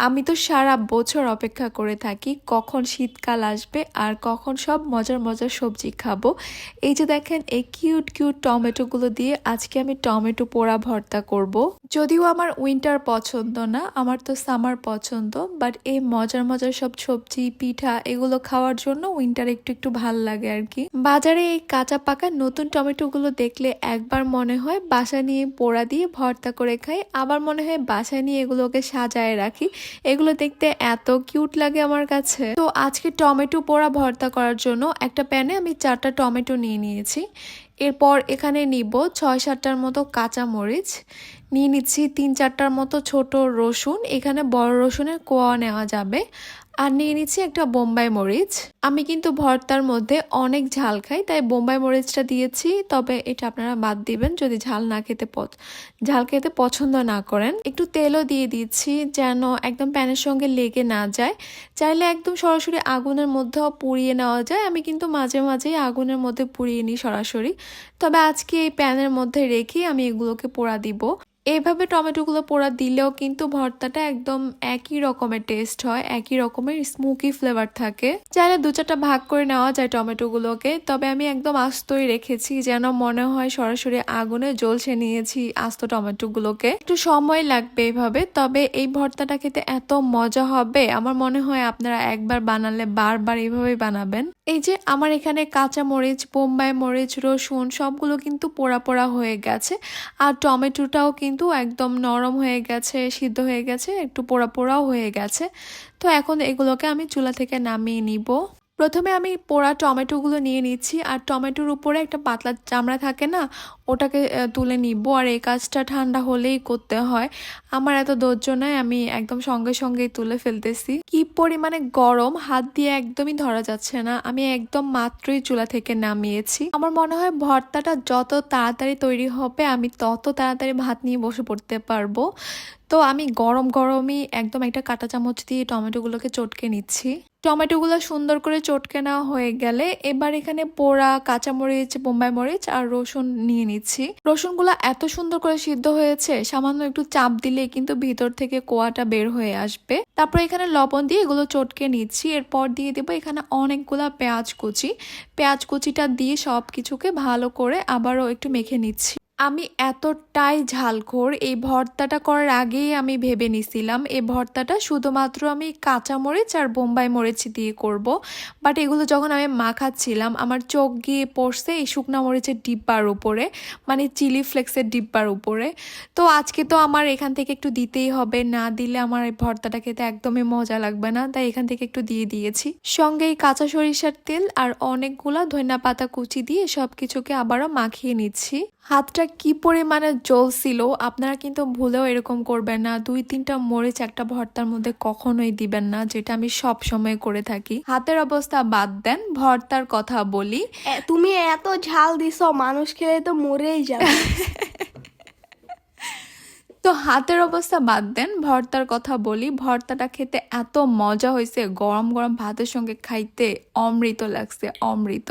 আমি তো সারা বছর অপেক্ষা করে থাকি কখন শীতকাল আসবে আর কখন সব মজার মজার সবজি খাবো। এই যে দেখেন এই কিউট কিউট টমেটোগুলো দিয়ে আজকে আমি টমেটো পোড়া ভর্তা করব। যদিও আমার উইন্টার পছন্দ না, আমার তো সামার পছন্দ, বাট এই মজার মজার সব সবজি পিঠা এগুলো খাওয়ার জন্য উইন্টার একটু একটু ভাল লাগে আর কি। বাজারে এই কাঁচা পাকা নতুন টমেটোগুলো দেখলে একবার মনে হয় বাসা নিয়ে পোড়া দিয়ে ভর্তা করে খাই, আবার মনে হয় বাসায় নিয়ে এগুলোকে সাজায় রাখি। এগুলো দেখতে এত কিউট লাগে আমার কাছে। তো আজকে টমেটো পোড়া ভর্তা করার জন্য একটা প্যানে আমি 4টা টমেটো নিয়ে নিয়েছি। এরপর এখানে নিব 6-7টার মতো কাঁচা মরিচ, নিয়ে নিচ্ছি 3-4টার মতো ছোট রসুন, এখানে বড় রসুনের কোয়া নেওয়া যাবে, আর নিয়ে নিচ্ছি একটা বোম্বাই মরিচ। আমি কিন্তু ভর্তার মধ্যে অনেক ঝাল খাই, তাই বোম্বাই মরিচটা দিয়েছি, তবে এটা আপনারা বাদ দিবেন যদি ঝাল খেতে পছন্দ না করেন। একটু তেলও দিয়ে দিচ্ছি যেন একদম প্যানের সঙ্গে লেগে না যায়। চাইলে একদম সরাসরি আগুনের মধ্যেও পুড়িয়ে নেওয়া যায়, আমি কিন্তু মাঝে মাঝেই আগুনের মধ্যে পুড়িয়ে নিই সরাসরি। তবে আজকে এই প্যানের মধ্যে রেখে আমি এগুলোকে পোড়া দিব। এইভাবে টমেটোগুলো পোড়া দিলেও কিন্তু ভর্তাটা একদম একই রকমের টেস্ট হয়, একই রকমের স্মোকি ফ্লেভার থাকে। চাইলে 2-4টা ভাগ করে নেওয়া যায় টমেটোগুলোকে, তবে আমি একদম আস্তই রেখেছি যেন মনে হয় সরাসরি আগুনে জ্বলছে নিয়েছি আস্ত টমেটোগুলোকে। একটু সময় লাগবে এইভাবে, তবে এই ভর্তাটা খেতে এত মজা হবে, আমার মনে হয় আপনারা একবার বানালে বারবার এইভাবেই বানাবেন। এই যে আমার এখানে কাঁচা মরিচ, বোম্বাই মরিচ, রসুন সবগুলো কিন্তু পোড়া পোড়া হয়ে গেছে, আর টমেটোটাও কিন্তু একদম নরম হয়ে গেছে, সিদ্ধ হয়ে গেছে, একটু পোড়া পোড়াও হয়ে গেছে। তো এখন এগুলোকে আমি চুলা থেকে নামিয়ে নিব। প্রথমে আমি পোড়া টমেটোগুলো নিয়ে নিচ্ছি, আর টমেটোর উপরে একটা পাতলা চামড়া থাকে না, ওটাকে তুলে নিব। আর এই কাজটা ঠান্ডা হলেই করতে হয়, আমার এত ধৈর্য নাই, আমি একদম সঙ্গে সঙ্গেই তুলে ফেলতেছি। কি পরিমাণে গরম, হাত দিয়ে একদমই ধরা যাচ্ছে না। আমি একদম মাত্রই চুলা থেকে নামিয়েছি। আমার মনে হয় ভর্তাটা যত তাড়াতাড়ি তৈরি হবে আমি তত তাড়াতাড়ি ভাত নিয়ে বসে পড়তে পারবো। তো আমি গরম গরমই একদম একটা কাঁটা চামচ দিয়ে টমেটোগুলোকে চটকে নিচ্ছি। টমেটোগুলো সুন্দর করে চটকে নেওয়া হয়ে গেলে এবার এখানে পোড়া কাঁচামরিচ, বোম্বাই মরিচ আর রসুন নিয়ে নিচ্ছি। রসুনগুলো এত সুন্দর করে সিদ্ধ হয়েছে, সামান্য একটু চাপ দিলে কিন্তু ভিতর থেকে কোয়াটা বের হয়ে আসবে। তারপর এখানে লবণ দিয়ে এগুলো চটকে নিচ্ছি। এরপর দিয়ে দেবো এখানে অনেকগুলা পেঁয়াজ কুচি। পেঁয়াজ কুচিটা দিয়ে সব কিছুকে ভালো করে আবারও একটু মেখে নিচ্ছি। আমি এতটাই ঝালখোর, এই ভর্তাটা করার আগেই আমি ভেবে নিছিলাম এই ভর্তাটা শুধুমাত্র আমি কাঁচামরিচ আর বোম্বাই মরিচ দিয়ে করব। বাট এগুলো যখন আমি মাখাচ্ছিলাম আমার চোখ গিয়ে পড়ছে এই শুকনা মরিচের ডিব্বার উপরে, মানে চিলি ফ্লেক্সের ডিব্বার উপরে। তো আজকে তো আমার এখান থেকে একটু দিতেই হবে, না দিলে আমার এই ভর্তাটা খেতে একদমই মজা লাগবে না, তাই এখান থেকে একটু দিয়ে দিয়েছি। সঙ্গে এই কাঁচা সরিষার তেল আর অনেকগুলা ধনিয়া পাতা কুচি দিয়ে সব কিছুকে আবারও মাখিয়ে নিচ্ছি। হাতটা কি পরিমাণে জ্বলছিল, আপনারা কিন্তু ভুলেও এরকম করবেন না। 2-3টা মরিচ একটা ভর্তার মধ্যে কখনোই দিবেন না, যেটা আমি সব সময় করে থাকি। হাতের অবস্থা বাদ দেন, ভর্তার কথা বলি। তুমি এত ঝাল দিছো, মানুষ খেলে তো মরেই যাবে। তো হাতের অবস্থা বাদ দেন, ভর্তার কথা বলি। ভর্তাটা খেতে এত মজা হয়েছে, গরম গরম ভাতের সঙ্গে খাইতে অমৃত লাগছে, অমৃত।